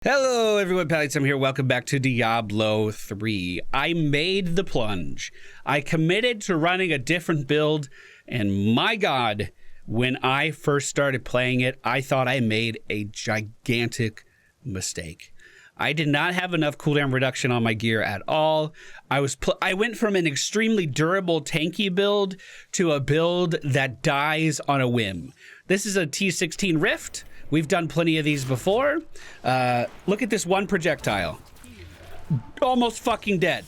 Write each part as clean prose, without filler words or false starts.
Hello everyone, PallyTime here. Welcome back to Diablo 3. I made the plunge. I committed to running a different build, and my god, when I first started playing it, I thought I made a gigantic mistake. I did not have enough cooldown reduction on my gear at all. I went from an extremely durable tanky build to a build that dies on a whim. This is a T16 Rift. We've done plenty of these before. Look at this one projectile. Almost fucking dead.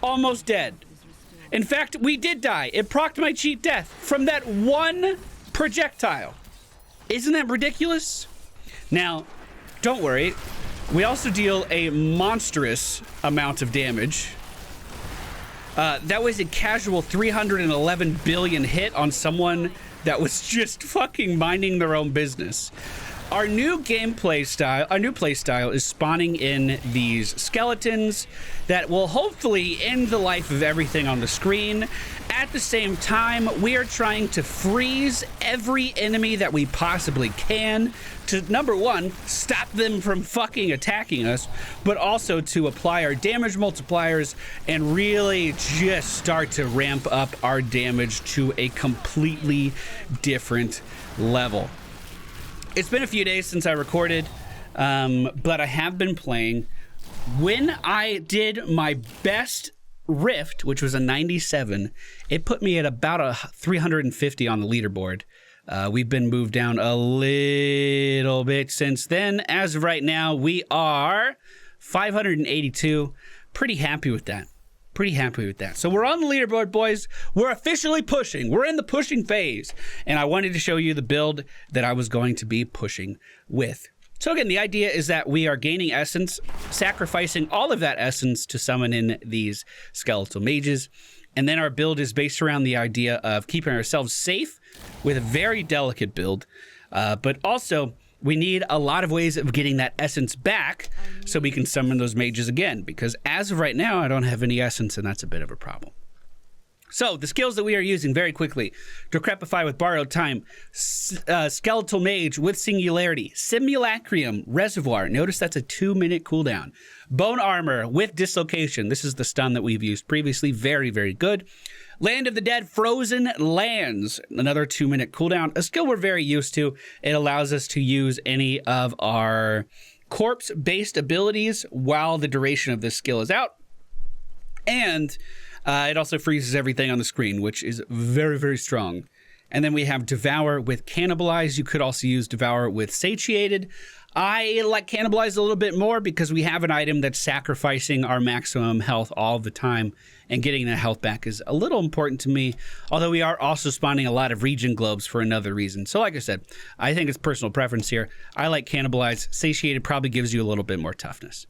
Almost dead. In fact, we did die. It procced my cheat death from that one projectile. Isn't that ridiculous? Now, don't worry. We also deal a monstrous amount of damage. That was a casual 311 billion hit on someone that was just fucking minding their own business. Our new play style is spawning in these skeletons that will hopefully end the life of everything on the screen. At the same time, we are trying to freeze every enemy that we possibly can to, number one, stop them from fucking attacking us, but also to apply our damage multipliers and really just start to ramp up our damage to a completely different level. It's been a few days since I recorded, but I have been playing. When I did my best Rift, which was a 97, it put me at about a 350 on the leaderboard. We've been moved down a little bit since then. As of right now, we are 582. Pretty happy with that. Pretty happy with that. So we're on the leaderboard, boys. We're officially pushing. We're in the pushing phase. And I wanted to show you the build that I was going to be pushing with. So again, the idea is that we are gaining essence, sacrificing all of that essence to summon in these Skeletal Mages. And then our build is based around the idea of keeping ourselves safe with a very delicate build. But also, we need a lot of ways of getting that essence back so we can summon those mages again, because as of right now, I don't have any essence, and that's a bit of a problem. So the skills that we are using very quickly: Decrepify with Borrowed Time, Skeletal Mage with Singularity, Simulacrum, Reservoir. Notice that's a 2-minute cooldown. Bone Armor with Dislocation. This is the stun that we've used previously. Very, very good. Land of the Dead, Frozen Lands, another 2-minute cooldown, a skill we're very used to. It allows us to use any of our corpse-based abilities while the duration of this skill is out. And it also freezes everything on the screen, which is very, very strong. And then we have Devour with Cannibalize. You could also use Devour with Satiated. I like Cannibalize a little bit more because we have an item that's sacrificing our maximum health all the time, and getting that health back is a little important to me, although we are also spawning a lot of Regen Globes for another reason. So like I said, I think it's personal preference here. I like Cannibalize. Satiated probably gives you a little bit more toughness.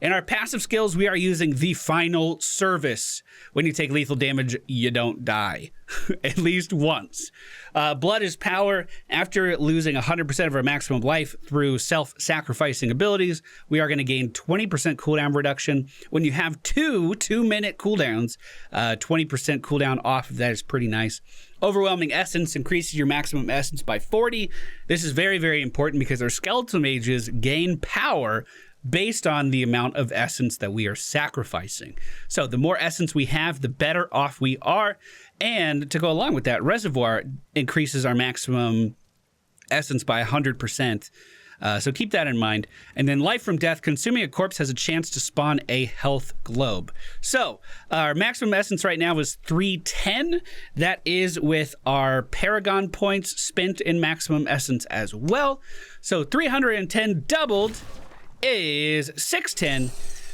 In our passive skills, we are using the Final Service. When you take lethal damage, you don't die. At least once. Blood is power. After losing 100% of our maximum life through self-sacrificing abilities, we are going to gain 20% cooldown reduction. When you have two 2-minute cooldowns, 20% cooldown off of that is pretty nice. Overwhelming Essence increases your maximum essence by 40. This is very, very important because our Skeletal Mages gain power based on the amount of essence that we are sacrificing. So the more essence we have, the better off we are. And to go along with that, Reservoir increases our maximum essence by 100%. So keep that in mind. And then Life from Death, consuming a corpse has a chance to spawn a health globe. So our maximum essence right now is 310. That is with our Paragon points spent in maximum essence as well. So 310 doubled is 610.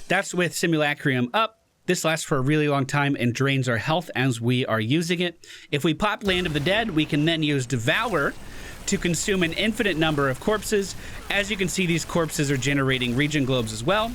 That's with Simulacrum up. This lasts for a really long time and drains our health as we are using it. If we pop Land of the Dead, we can then use Devour to consume an infinite number of corpses. As you can see, these corpses are generating Regen Globes as well.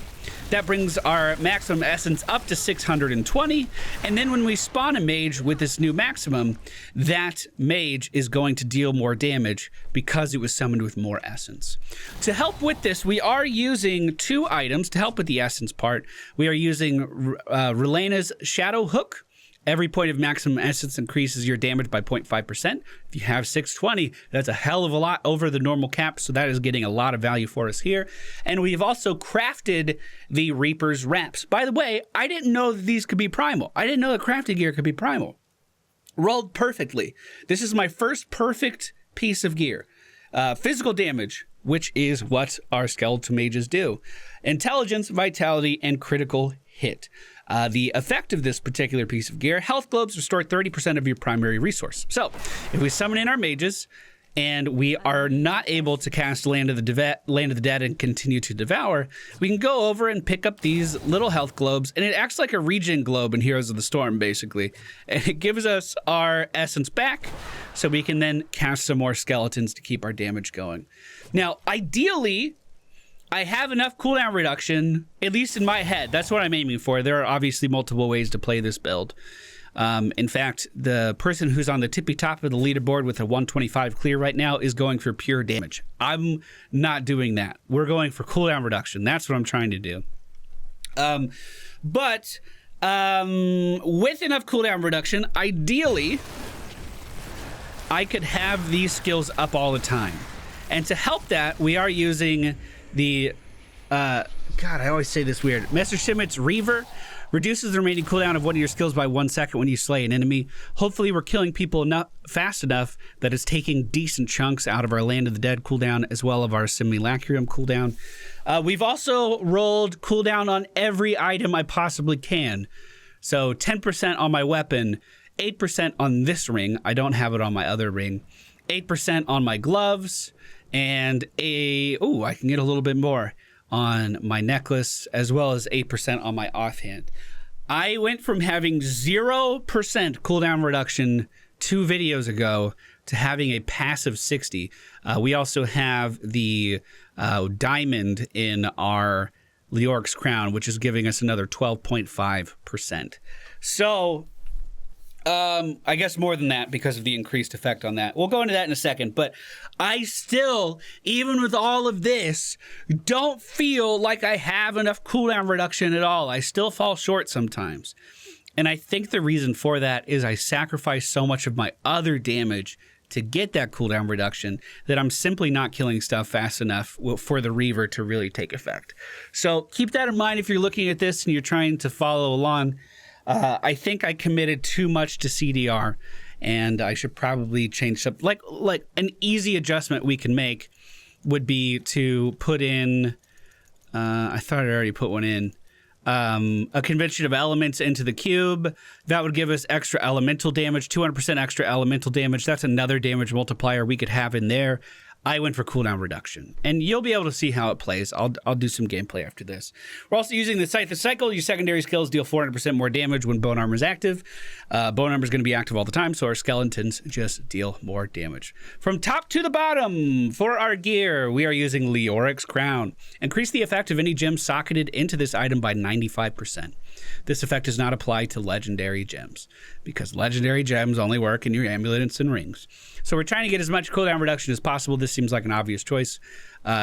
That brings our maximum essence up to 620. And then when we spawn a mage with this new maximum, that mage is going to deal more damage because it was summoned with more essence. To help with this, we are using 2 items to help with the essence part. We are using Relena's Shadow Hook Every point of maximum essence increases your damage by 0.5%. If you have 620, that's a hell of a lot over the normal cap, so that is getting a lot of value for us here. And we've also crafted the Reaper's Wraps. By the way, I didn't know that these could be primal. I didn't know that crafted gear could be primal. Rolled perfectly. This is my first perfect piece of gear. Physical damage, which is what our Skeletal Mages do. Intelligence, vitality, and critical hit. The effect of this particular piece of gear, health globes restore 30% of your primary resource. So, if we summon in our mages, and we are not able to cast Land of the Dead and continue to devour, we can go over and pick up these little health globes, and it acts like a regen globe in Heroes of the Storm, basically. And it gives us our essence back, so we can then cast some more skeletons to keep our damage going. Now, ideally, I have enough cooldown reduction, at least in my head. That's what I'm aiming for. There are obviously multiple ways to play this build. In fact, the person who's on the tippy top of the leaderboard with a 125 clear right now is going for pure damage. I'm not doing that. We're going for cooldown reduction. That's what I'm trying to do. But with enough cooldown reduction, ideally, I could have these skills up all the time. And to help that, we are using the, God, I always say this weird. Messerschmitt's Reaver reduces the remaining cooldown of one of your skills by 1 second when you slay an enemy. Hopefully we're killing people fast enough that it's taking decent chunks out of our Land of the Dead cooldown as well as our Simulacrum cooldown. We've also rolled cooldown on every item I possibly can. So 10% on my weapon, 8% on this ring. I don't have it on my other ring. 8% on my gloves, and I can get a little bit more on my necklace, as well as 8% on my offhand. I went from having 0% cooldown reduction 2 videos ago to having a passive 60. We also have the diamond in our Leoric's crown, which is giving us another 12.5%. So I guess more than that because of the increased effect on that. We'll go into that in a second, but I still, even with all of this, don't feel like I have enough cooldown reduction at all. I still fall short sometimes. And I think the reason for that is I sacrifice so much of my other damage to get that cooldown reduction that I'm simply not killing stuff fast enough for the Reaver to really take effect. So keep that in mind if you're looking at this and you're trying to follow along. I think I committed too much to CDR, and I should probably change something. Like an easy adjustment we can make would be to put in, I thought I already put one in, a convention of elements into the cube. That would give us extra elemental damage, 200% extra elemental damage. That's another damage multiplier we could have in there. I went for cooldown reduction, and you'll be able to see how it plays. I'll do some gameplay after this. We're also using the Scythe of Cycle. Your secondary skills deal 400% more damage when Bone Armor is active. Bone Armor is going to be active all the time, so our skeletons just deal more damage. From top to the bottom, for our gear, we are using Leoric's Crown. Increase the effect of any gem socketed into this item by 95%. This effect does not apply to legendary gems, because legendary gems only work in your amulets and rings. So we're trying to get as much cooldown reduction as possible. This seems like an obvious choice.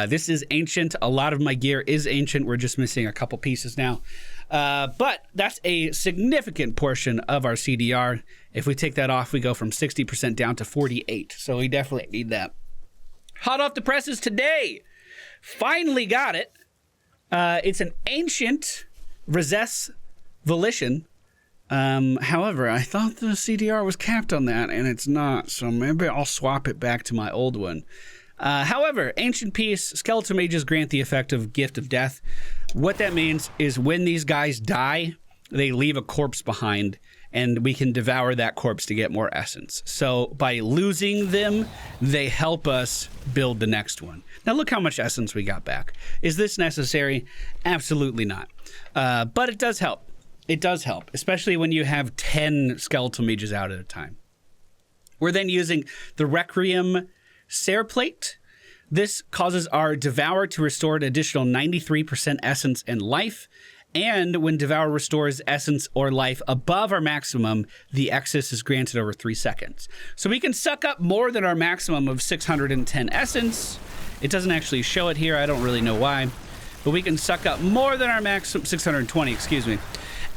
This is ancient. A lot of my gear is ancient. We're just missing a couple pieces now. But that's a significant portion of our CDR. If we take that off, we go from 60% down to 48. So we definitely need that. Hot off the presses today. Finally got it. It's an ancient Resess Volition. However, I thought the CDR was capped on that, and it's not, so maybe I'll swap it back to my old one. However, Ancient Peace, Skeletal Mages grant the effect of Gift of Death. What that means is when these guys die, they leave a corpse behind, and we can devour that corpse to get more essence. So by losing them, they help us build the next one. Now look how much essence we got back. Is this necessary? Absolutely not. But it does help. It does help, especially when you have 10 Skeletal Mages out at a time. We're then using the Requiem Serre Plate. This causes our Devour to restore an additional 93% essence and life. And when Devour restores essence or life above our maximum, the excess is granted over 3 seconds. So we can suck up more than our maximum of 610 essence. It doesn't actually show it here. I don't really know why. But we can suck up more than our maximum, 620, excuse me.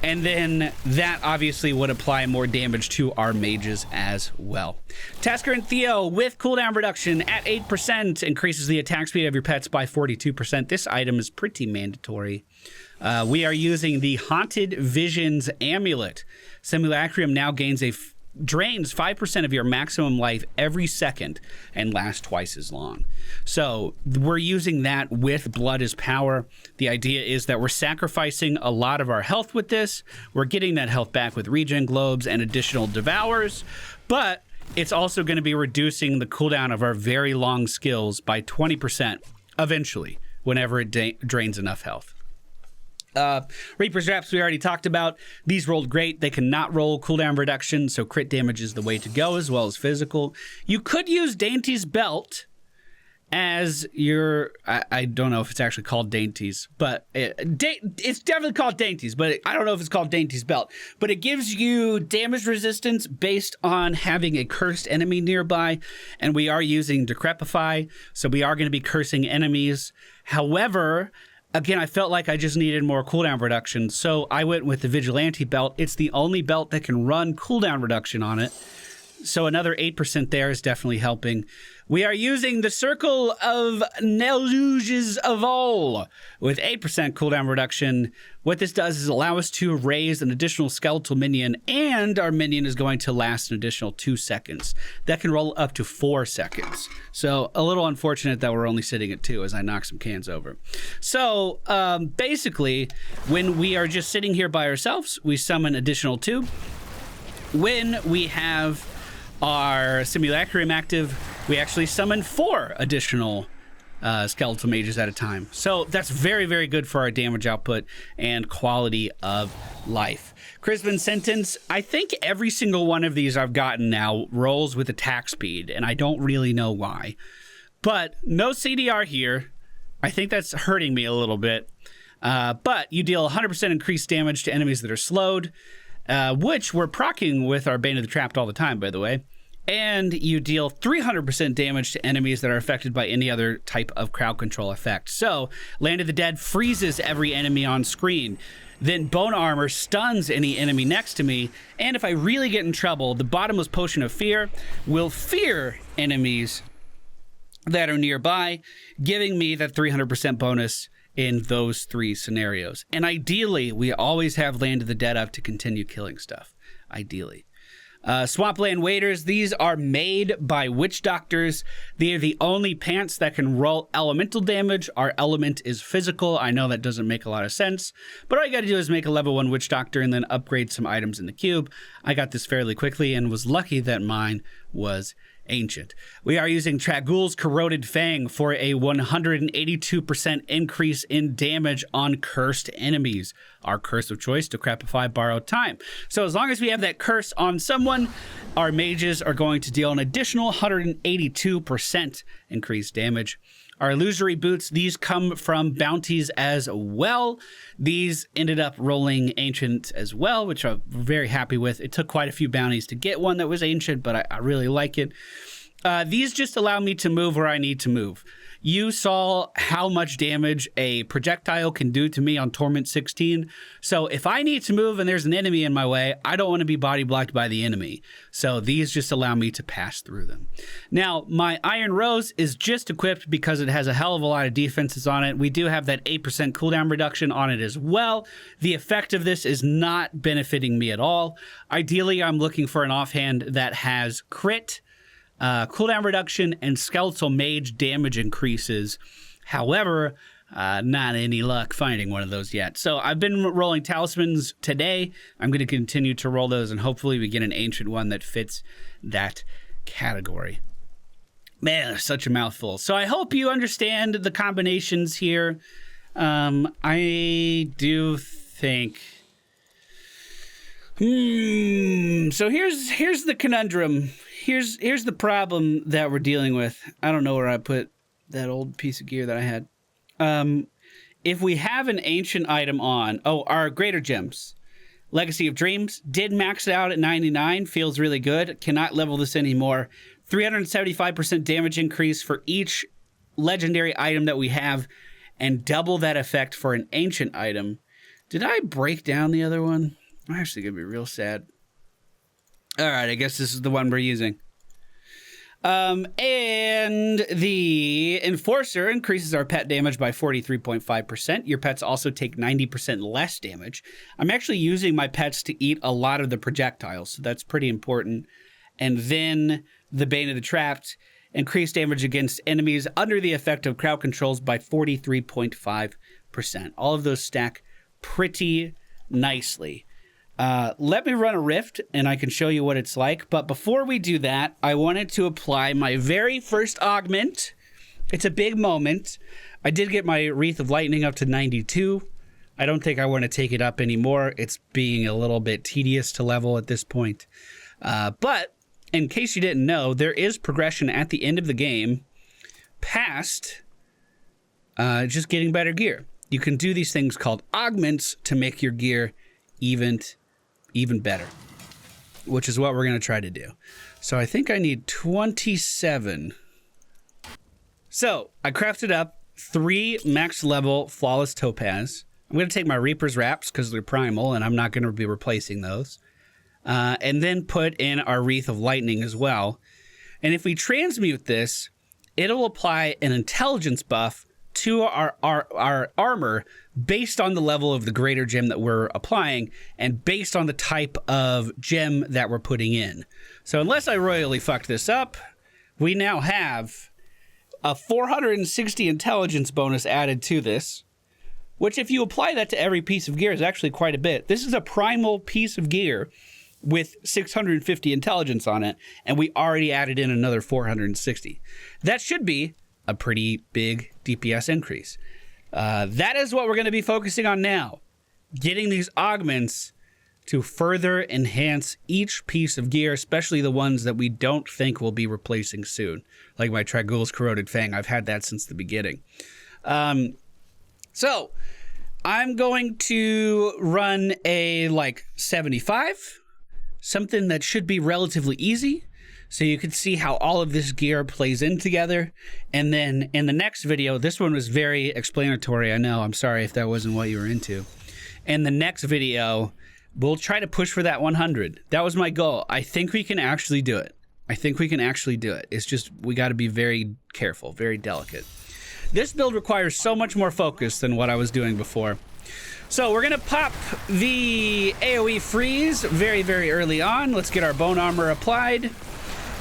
And then that obviously would apply more damage to our mages as well. Tasker and Theo with cooldown reduction at 8% increases the attack speed of your pets by 42%. This item is pretty mandatory. We are using the Haunted Visions Amulet. Simulacrum now drains 5% of your maximum life every second and lasts twice as long. So we're using that with Blood as Power. The idea is that we're sacrificing a lot of our health with this. We're getting that health back with regen globes and additional devours, but it's also going to be reducing the cooldown of our very long skills by 20% eventually, whenever it drains enough health. Reaper's Wraps we already talked about. These rolled great. They cannot roll cooldown reduction, so crit damage is the way to go, as well as physical. You could use Dainty's Belt as your... I don't know if it's actually called Dainty's, but it's definitely called Dainty's, but I don't know if it's called Dainty's Belt. But it gives you damage resistance based on having a cursed enemy nearby, and we are using Decrepify, so we are going to be cursing enemies. However... Again, I felt like I just needed more cooldown reduction, so I went with the Vigilante belt. It's the only belt that can run cooldown reduction on it, so another 8% there is definitely helping. We are using the Circle of Neluges of All with 8% cooldown reduction. What this does is allow us to raise an additional skeletal minion, and our minion is going to last an additional 2 seconds. That can roll up to 4 seconds. So a little unfortunate that we're only sitting at 2 as I knock some cans over. So basically, when we are just sitting here by ourselves, we summon additional 2. When we have our Simulacrum active, we actually summon 4 additional Skeletal Mages at a time. So that's very, very good for our damage output and quality of life. Crispin Sentence, I think every single one of these I've gotten now rolls with attack speed, and I don't really know why. But no CDR here. I think that's hurting me a little bit. But you deal 100% increased damage to enemies that are slowed, which we're proccing with our Bane of the Trapped all the time, by the way. And you deal 300% damage to enemies that are affected by any other type of crowd control effect. So, Land of the Dead freezes every enemy on screen. Then Bone Armor stuns any enemy next to me. And if I really get in trouble, the Bottomless Potion of Fear will fear enemies that are nearby, giving me that 300% bonus in those 3 scenarios. And ideally, we always have Land of the Dead up to continue killing stuff. Ideally. Swampland Waders, these are made by witch doctors. They are the only pants that can roll elemental damage. Our element is physical. I know that doesn't make a lot of sense, but all you got to do is make a level 1 witch doctor and then upgrade some items in the cube. I got this fairly quickly and was lucky that mine was ancient. We are using Tragul's Corroded Fang for a 182% increase in damage on cursed enemies. Our curse of choice, Decrepify, Borrowed Time. So as long as we have that curse on someone, our mages are going to deal an additional 182% increased damage. Our Illusory Boots, these come from bounties as well. These ended up rolling ancient as well, which I'm very happy with. It took quite a few bounties to get one that was ancient, but I really like it. These just allow me to move where I need to move. You saw how much damage a projectile can do to me on Torment 16. So if I need to move and there's an enemy in my way, I don't want to be body blocked by the enemy. So these just allow me to pass through them. Now, my Iron Rose is just equipped because it has a hell of a lot of defenses on it. We do have that 8% cooldown reduction on it as well. The effect of this is not benefiting me at all. Ideally, I'm looking for an offhand that has crit, cooldown reduction, and Skeletal Mage damage increases. However, not any luck finding one of those yet. So I've been rolling talismans today. I'm going to continue to roll those, and hopefully we get an ancient one that fits that category. Man, such a mouthful. So I hope you understand the combinations here. I do think... So here's the conundrum. Here's the problem that we're dealing with. I don't know where I put that old piece of gear that I had. If we have an ancient item on, our Greater Gems. Legacy of Dreams did max out at 99, feels really good. Cannot level this anymore. 375% damage increase for each legendary item that we have, and double that effect for an ancient item. Did I break down the other one? I'm actually going to be real sad. All right, I guess this is the one we're using. And the Enforcer increases our pet damage by 43.5%. Your pets also take 90% less damage. I'm actually using my pets to eat a lot of the projectiles, so that's pretty important. And then the Bane of the Trapped, increased damage against enemies under the effect of crowd controls by 43.5%. All of those stack pretty nicely. Let me run a rift and I can show you what it's like. But before we do that, I wanted to apply my very first augment. It's a big moment. I did get my Wreath of Lightning up to 92. I don't think I want to take it up anymore. It's being a little bit tedious to level at this point. But in case you didn't know, there is progression at the end of the game past just getting better gear. You can do these things called augments to make your gear even better, which is what we're going to try to do. So I think I need 27. So I crafted up 3 max level flawless topaz. I'm going to take my Reaper's Wraps because they're primal and I'm not going to be replacing those. And then put in our Wreath of Lightning as well. And if we transmute this, it'll apply an intelligence buff to our armor based on the level of the greater gem that we're applying and based on the type of gem that we're putting in. So unless I royally fucked this up, we now have a 460 intelligence bonus added to this, which if you apply that to every piece of gear is actually quite a bit. This is a primal piece of gear with 650 intelligence on it, and we already added in another 460. That should be a pretty big DPS increase. That is what we're going to be focusing on now. Getting these augments to further enhance each piece of gear, especially the ones that we don't think we'll be replacing soon. Like my Tragul's Corroded Fang. I've had that since the beginning. So I'm going to run a 75. Something that should be relatively easy. So you can see how all of this gear plays in together. And then in the next video, this one was very explanatory. I know, I'm sorry if that wasn't what you were into. In the next video, we'll try to push for that 100. That was my goal. I think we can actually do it. It's just, we got to be very careful, very delicate. This build requires so much more focus than what I was doing before. So we're going to pop the AoE freeze very, very early on. Let's get our bone armor applied.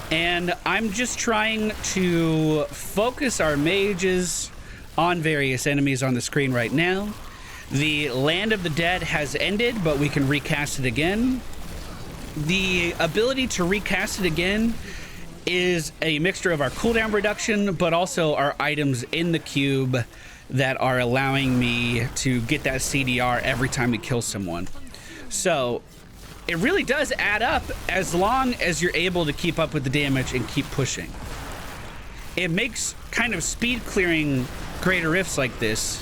And I'm just trying to focus our mages on various enemies on the screen right now. The Land of the Dead has ended, but we can recast it again. The ability to recast it again is a mixture of our cooldown reduction, but also our items in the cube that are allowing me to get that CDR every time we kill someone. So it really does add up as long as you're able to keep up with the damage and keep pushing. It makes kind of speed clearing greater rifts like this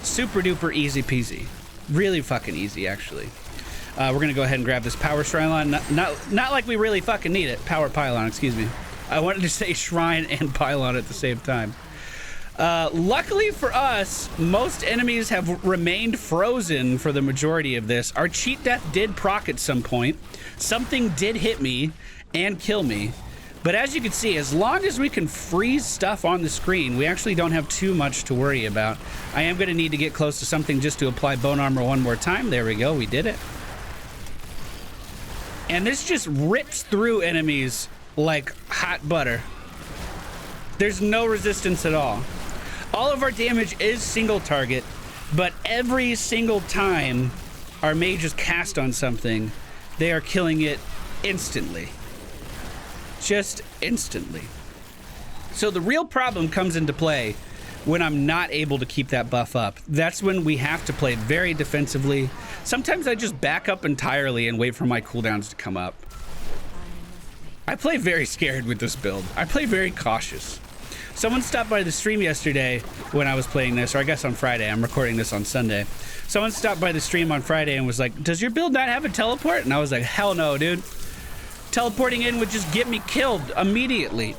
super duper easy peasy. Really fucking easy, actually. We're gonna go ahead and grab this power shrine. Not like we really fucking need it. Power pylon, excuse me. I wanted to say shrine and pylon at the same time. Luckily for us, most enemies have remained frozen for the majority of this. Our cheat death did proc at some point. Something did hit me and kill me. But as you can see, as long as we can freeze stuff on the screen, we actually don't have too much to worry about. I am going to need to get close to something just to apply bone armor one more time. There we go, we did it. And this just rips through enemies like hot butter. There's no resistance at all. All of our damage is single target, but every single time our mages cast on something, they are killing it instantly. Just instantly. So the real problem comes into play when I'm not able to keep that buff up. That's when we have to play very defensively. Sometimes I just back up entirely and wait for my cooldowns to come up. I play very scared with this build. I play very cautious. Someone stopped by the stream yesterday when I was playing this, or I guess on Friday. I'm recording this on Sunday. Someone stopped by the stream on Friday and was like, does your build not have a teleport? And I was like, hell no, dude. Teleporting in would just get me killed immediately.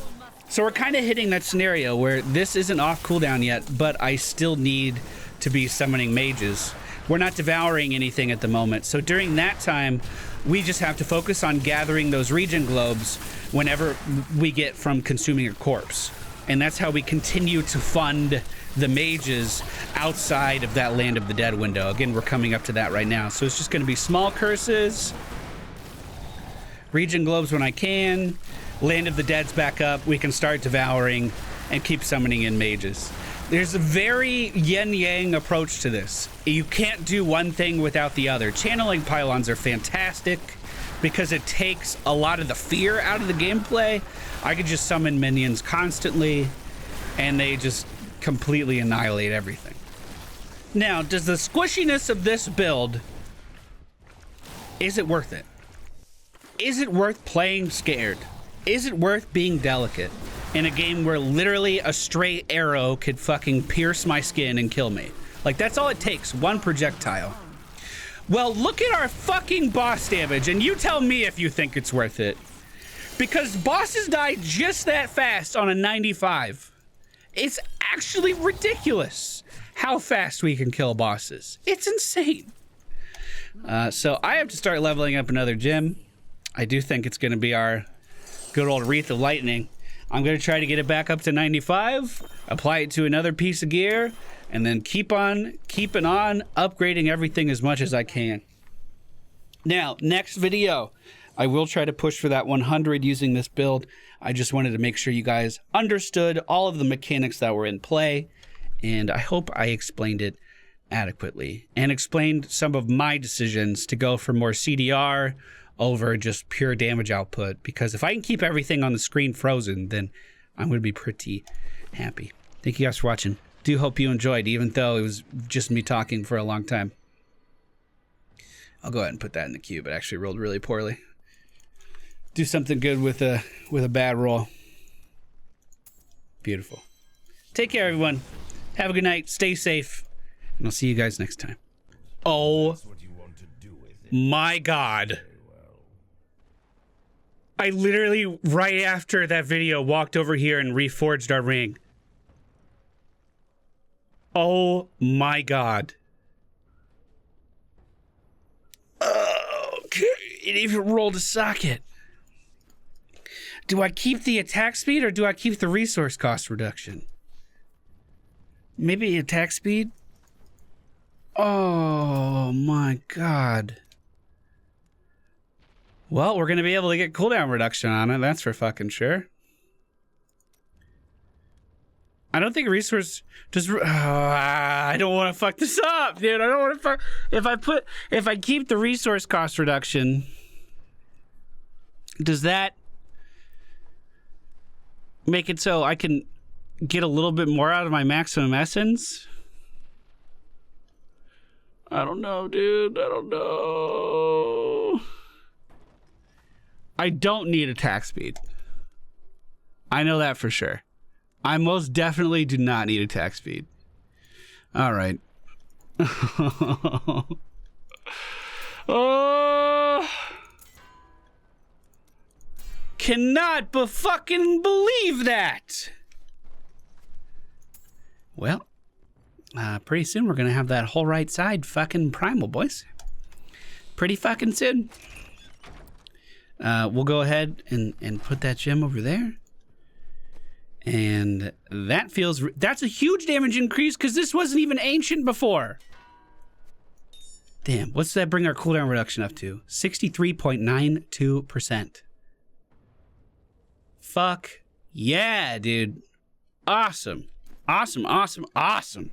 So we're kind of hitting that scenario where this isn't off cooldown yet, but I still need to be summoning mages. We're not devouring anything at the moment. So during that time, we just have to focus on gathering those regen globes whenever we get from consuming a corpse. And that's how we continue to fund the mages outside of that Land of the Dead window. Again, we're coming up to that right now. So it's just going to be small curses, regen globes when I can, Land of the Dead's back up, we can start devouring and keep summoning in mages. There's a very yin-yang approach to this. You can't do one thing without the other. Channeling pylons are fantastic because it takes a lot of the fear out of the gameplay. I could just summon minions constantly and they just completely annihilate everything. Now, does the squishiness of this build, is it worth it? Is it worth playing scared? Is it worth being delicate in a game where literally a stray arrow could fucking pierce my skin and kill me? Like, that's all it takes, one projectile. Well, look at our fucking boss damage, and you tell me if you think it's worth it. Because bosses die just that fast on a 95. It's actually ridiculous how fast we can kill bosses. It's insane. So I have to start leveling up another gym. I do think it's going to be our good old Wreath of Lightning. I'm going to try to get it back up to 95, apply it to another piece of gear, and then keep on keeping on upgrading everything as much as I can. Now, next video, I will try to push for that 100 using this build. I just wanted to make sure you guys understood all of the mechanics that were in play, and I hope I explained it adequately and explained some of my decisions to go for more CDR over just pure damage output, because if I can keep everything on the screen frozen, then I'm going to be pretty happy. Thank you guys for watching. Do hope you enjoyed, even though it was just me talking for a long time. I'll go ahead and put that in the queue, but actually rolled really poorly. Do something good with a bad roll. Beautiful. Take care, everyone. Have a good night. Stay safe. And I'll see you guys next time. Oh my God. I literally, right after that video, walked over here and reforged our ring. Oh my God. Okay, it even rolled a socket. Do I keep the attack speed or do I keep the resource cost reduction? Maybe attack speed? Oh my God. Well, we're going to be able to get cooldown reduction on it, that's for fucking sure. I don't think resource just I don't want to fuck this up, dude. I don't want to fuck. If I keep the resource cost reduction, does that make it so I can get a little bit more out of my maximum essence? I don't know, dude. I don't know. I don't need attack speed. I know that for sure. I most definitely do not need attack speed. All right. Oh, cannot fucking believe that. Well, pretty soon we're gonna have that whole right side fucking primal, boys. Pretty fucking soon. We'll go ahead and put that gem over there. And that feels... That's a huge damage increase because this wasn't even ancient before. Damn, what's that bring our cooldown reduction up to? 63.92%. Fuck yeah, dude. Awesome. Awesome, awesome, awesome.